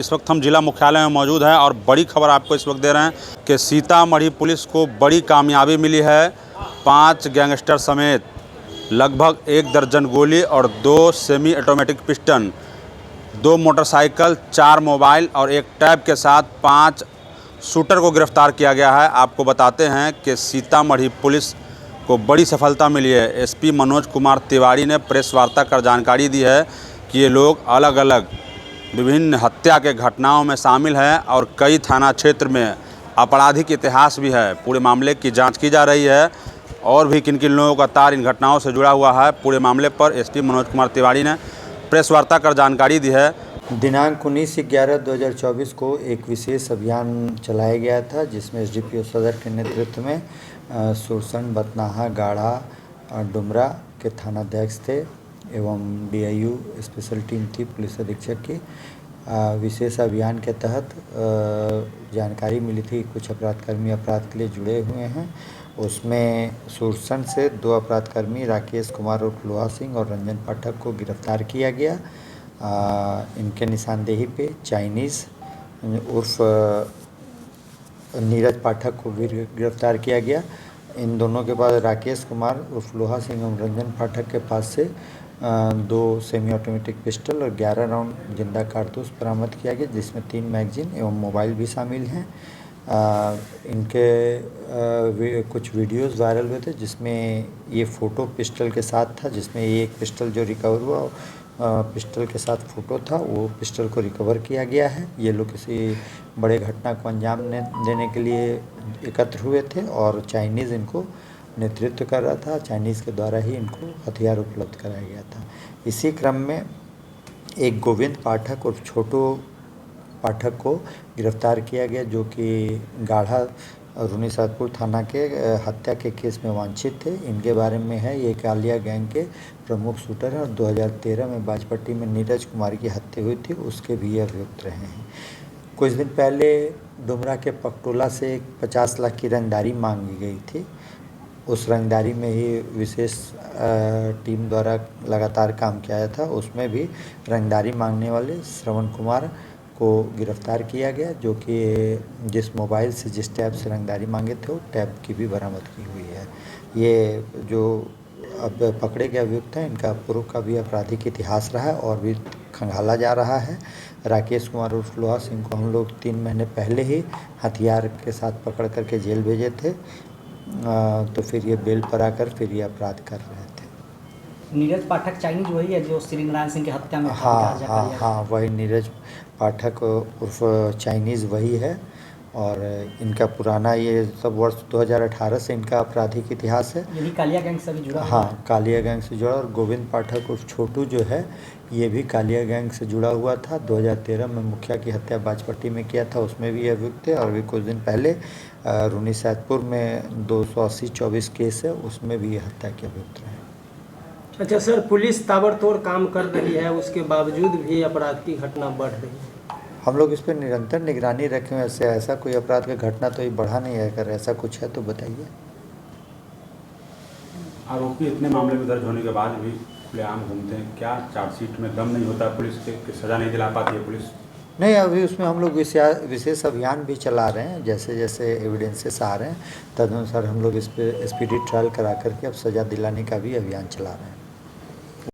इस वक्त हम जिला मुख्यालय में मौजूद हैं और बड़ी खबर आपको इस वक्त दे रहे हैं कि सीतामढ़ी पुलिस को बड़ी कामयाबी मिली है। 5 गैंगस्टर समेत लगभग 1 दर्जन गोली और 2 semi automatic pistol, 2 motorcycle, 4 mobile और 1 टैब के साथ 5 शूटर को गिरफ्तार किया गया है। आपको बताते हैं कि सीतामढ़ी पुलिस को बड़ी सफलता मिली है। एसपी मनोज कुमार तिवारी ने प्रेस वार्ता कर जानकारी दी है कि ये लोग अलग अलग विभिन्न हत्या के घटनाओं में शामिल हैं और कई थाना क्षेत्र में आपराधिक इतिहास भी है। पूरे मामले की जांच की जा रही है और भी किन किन लोगों का तार इन घटनाओं से जुड़ा हुआ है। पूरे मामले पर एसपी मनोज कुमार तिवारी ने प्रेस वार्ता कर जानकारी दी है। दिनांक 19/11/2024 को एक विशेष अभियान चलाया गया था, जिसमें एसडीपीओ सदर के नेतृत्व में सुरसन, बतनाहा, गाढ़ा, डुमरा के थानाध्यक्ष थे एवं डीआईयू स्पेशल टीम थी पुलिस अधीक्षक की। विशेष अभियान के तहत जानकारी मिली थी कुछ अपराधकर्मी अपराध के लिए जुड़े हुए हैं। उसमें सुरसन से 2 अपराधकर्मी राकेश कुमार उर्फ लोहा सिंह और रंजन पाठक को गिरफ्तार किया गया। इनके निशानदेही पे चाइनीज़ उर्फ नीरज पाठक को भी गिरफ्तार किया गया। इन दोनों के पास राकेश कुमार उर्फ लोहा सिंह और रंजन पाठक के पास से 2 सेमी ऑटोमेटिक पिस्टल और 11 राउंड जिंदा कारतूस बरामद किया गया, जिसमें 3 मैगजीन एवं मोबाइल भी शामिल हैं। इनके कुछ वीडियोस वायरल हुए थे, जिसमें ये फ़ोटो पिस्टल के साथ था, जिसमें एक पिस्टल जो रिकवर हुआ पिस्टल के साथ फ़ोटो था, वो पिस्टल को रिकवर किया गया है। ये लोग किसी बड़े घटना को अंजाम देने के लिए एकत्र हुए थे और चाइनीज़ इनको नेतृत्व कर रहा था। चाइनीज़ के द्वारा ही इनको हथियार उपलब्ध कराया गया था। इसी क्रम में एक गोविंद पाठक और छोटू पाठक को गिरफ्तार किया गया, जो कि गाढ़ा रूनीसैदपुर थाना के हत्या के केस में वांछित थे। इनके बारे में है ये कालिया गैंग के प्रमुख शूटर हैं और 2013 में बाजपट्टी में नीरज कुमार की हत्या हुई थी, उसके भी अभियुक्त रहे हैं। कुछ दिन पहले डुमरा के पकटोला से 50 लाख की रंगदारी मांगी गई थी। उस रंगदारी में ही विशेष टीम द्वारा लगातार काम किया था। उसमें भी रंगदारी मांगने वाले श्रवण कुमार को गिरफ्तार किया गया, जो कि जिस मोबाइल से जिस टैब से रंगदारी मांगे थे, वो टैब की भी बरामद की हुई है। ये जो अब पकड़े गए अभियुक्त हैं, इनका पूर्व का भी आपराधिक इतिहास रहा है और भी खंगाला जा रहा है। राकेश कुमार उर्फ लोहा सिंह को हम लोग 3 महीने पहले ही हथियार के साथ पकड़ करके जेल भेजे थे, तो फिर ये बेल पर आकर फिर ये अपराध कर रहे थे। नीरज पाठक चाइनीज वही है जो श्री नारायण सिंह की हत्या में? हाँ, वही नीरज पाठक उर्फ चाइनीज़ वही है। और इनका पुराना ये सब वर्ष 2018 से इनका आपराधिक इतिहास है। ये भी कालिया गैंग से भी जुड़ा? हाँ, कालिया गैंग से जुड़ा। और गोविंद पाठक उर्फ छोटू जो है, ये भी कालिया गैंग से जुड़ा हुआ था। 2013 में मुखिया की हत्या बाजपट्टी में किया था, उसमें भी अभियुक्त थे। और भी कुछ दिन पहले रूनीसैदपुर में 280-24 केस है, उसमें भी हत्या के अभियुक्त रहे। अच्छा सर, पुलिस ताबड़तोड़ काम कर रही है, उसके बावजूद भी अपराध की घटना बढ़ रही है। हम लोग इस पर निरंतर निगरानी रखें। वैसे ऐसा कोई अपराध का घटना तो ये बढ़ा नहीं है। अगर ऐसा कुछ है तो बताइए। आरोपी इतने मामले में दर्ज होने के बाद भी खुलेआम घूमते हैं, क्या चार्जशीट में दम नहीं होता पुलिस के कि सज़ा नहीं दिला पाती है पुलिस? नहीं, अभी उसमें हम लोग विशेष अभियान भी चला रहे हैं। जैसे जैसे एविडेंसेस आ रहे हैं, तदनुसार हम लोग इस पर स्पीडी ट्रायल करा करके अब सज़ा दिलाने का भी अभियान चला रहे हैं।